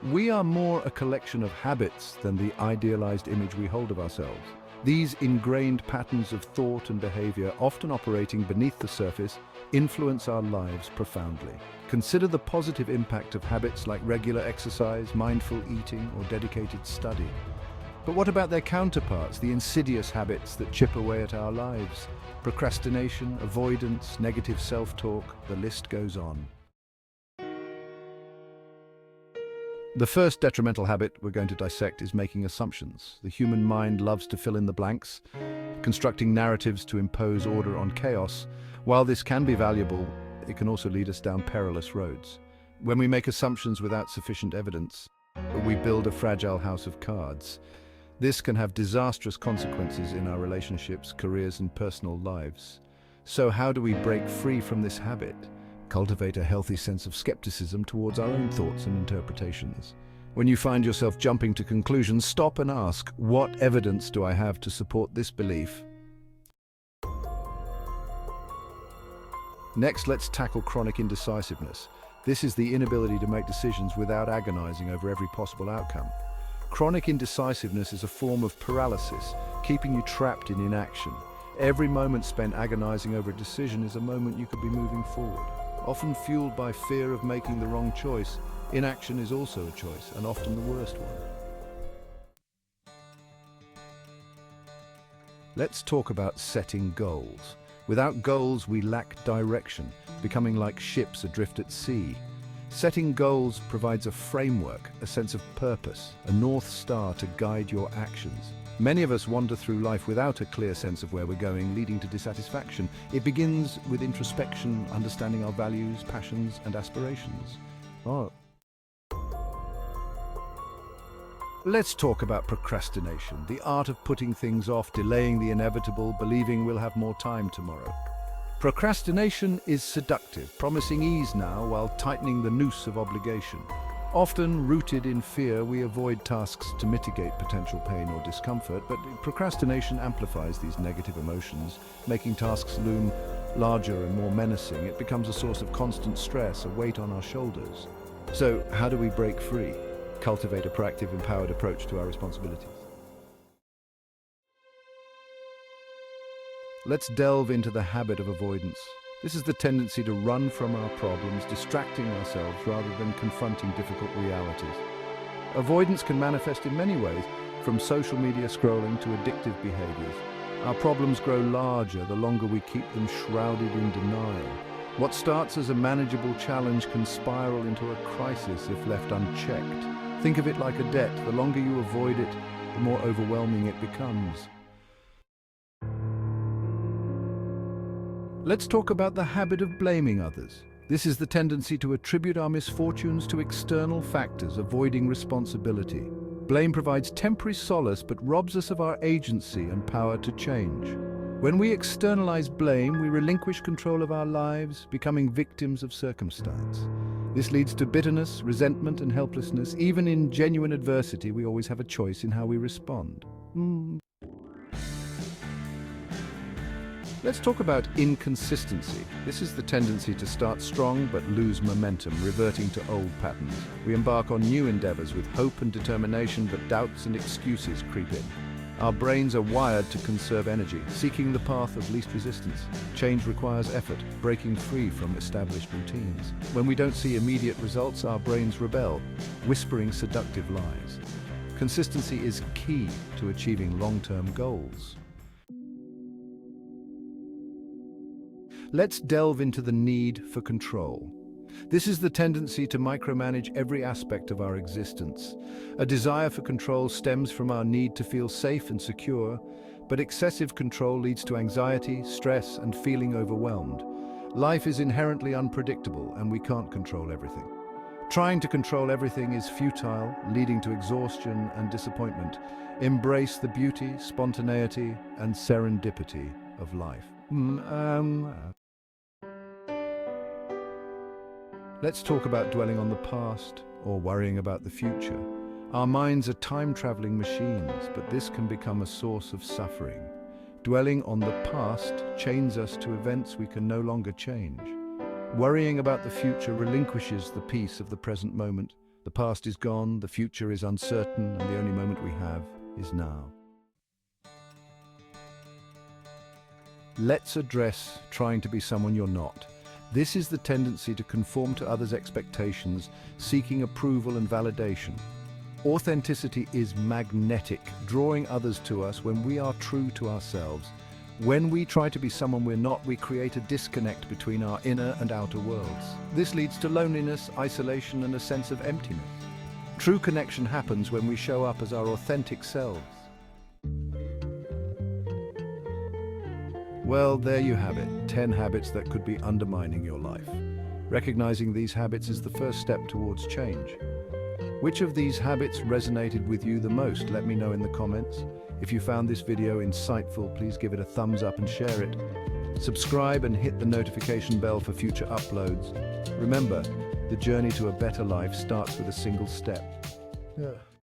We are more a collection of habits than the idealized image we hold of ourselves. These ingrained patterns of thought and behavior, often operating beneath the surface, influence our lives profoundly. Consider the positive impact of habits like regular exercise, mindful eating, or dedicated study. But what about their counterparts, the insidious habits that chip away at our lives? Procrastination, avoidance, negative self-talk, the list goes on. The first detrimental habit we're going to dissect is making assumptions. The human mind loves to fill in the blanks, constructing narratives to impose order on chaos. While this can be valuable, it can also lead us down perilous roads. When we make assumptions without sufficient evidence, we build a fragile house of cards. This can have disastrous consequences in our relationships, careers, and personal lives. So how do we break free from this habit? Cultivate a healthy sense of skepticism towards our own thoughts and interpretations. When you find yourself jumping to conclusions, stop and ask, what evidence do I have to support this belief? Next, let's tackle chronic indecisiveness. This is the inability to make decisions without agonizing over every possible outcome. Chronic indecisiveness is a form of paralysis, keeping you trapped in inaction. Every moment spent agonizing over a decision is a moment you could be moving forward. Often fueled by fear of making the wrong choice, inaction is also a choice, and often the worst one. Let's talk about setting goals. Without goals, we lack direction, becoming like ships adrift at sea. Setting goals provides a framework, a sense of purpose, a north star to guide your actions. Many of us wander through life without a clear sense of where we're going, leading to dissatisfaction. It begins with introspection, understanding our values, passions, and aspirations. Let's talk about procrastination, the art of putting things off, delaying the inevitable, believing we'll have more time tomorrow. Procrastination is seductive, promising ease now while tightening the noose of obligation. Often rooted in fear, we avoid tasks to mitigate potential pain or discomfort, but procrastination amplifies these negative emotions, making tasks loom larger and more menacing. It becomes a source of constant stress, a weight on our shoulders. So, how do we break free? Cultivate a proactive, empowered approach to our responsibilities. Let's delve into the habit of avoidance. This is the tendency to run from our problems, distracting ourselves rather than confronting difficult realities. Avoidance can manifest in many ways, from social media scrolling to addictive behaviors. Our problems grow larger the longer we keep them shrouded in denial. What starts as a manageable challenge can spiral into a crisis if left unchecked. Think of it like a debt. The longer you avoid it, the more overwhelming it becomes. Let's talk about the habit of blaming others. This is the tendency to attribute our misfortunes to external factors, avoiding responsibility. Blame provides temporary solace but robs us of our agency and power to change. When we externalize blame, we relinquish control of our lives, becoming victims of circumstance. This leads to bitterness, resentment, and helplessness. Even in genuine adversity, we always have a choice in how we respond. Let's talk about inconsistency. This is the tendency to start strong but lose momentum, reverting to old patterns. We embark on new endeavors with hope and determination, but doubts and excuses creep in. Our brains are wired to conserve energy, seeking the path of least resistance. Change requires effort, breaking free from established routines. When we don't see immediate results, our brains rebel, whispering seductive lies. Consistency is key to achieving long-term goals. Let's delve into the need for control. This is the tendency to micromanage every aspect of our existence. A desire for control stems from our need to feel safe and secure, but excessive control leads to anxiety, stress, and feeling overwhelmed. Life is inherently unpredictable, and we can't control everything. Trying to control everything is futile, leading to exhaustion and disappointment. Embrace the beauty, spontaneity, and serendipity of life. Let's talk about dwelling on the past or worrying about the future. Our minds are time-traveling machines, but this can become a source of suffering. Dwelling on the past chains us to events we can no longer change. Worrying about the future relinquishes the peace of the present moment, The past is gone, the future is uncertain, and the only moment we have is now. Let's address trying to be someone you're not. This is the tendency to conform to others' expectations, seeking approval and validation. Authenticity is magnetic, drawing others to us when we are true to ourselves. When we try to be someone we're not, we create a disconnect between our inner and outer worlds. This leads to loneliness, isolation, and a sense of emptiness. True connection happens when we show up as our authentic selves. Well, there you have it, 10 habits that could be undermining your life. Recognizing these habits is the first step towards change. Which of these habits resonated with you the most? Let me know in the comments. If you found this video insightful, please give it a thumbs up and share it. Subscribe and hit the notification bell for future uploads. Remember, the journey to a better life starts with a single step.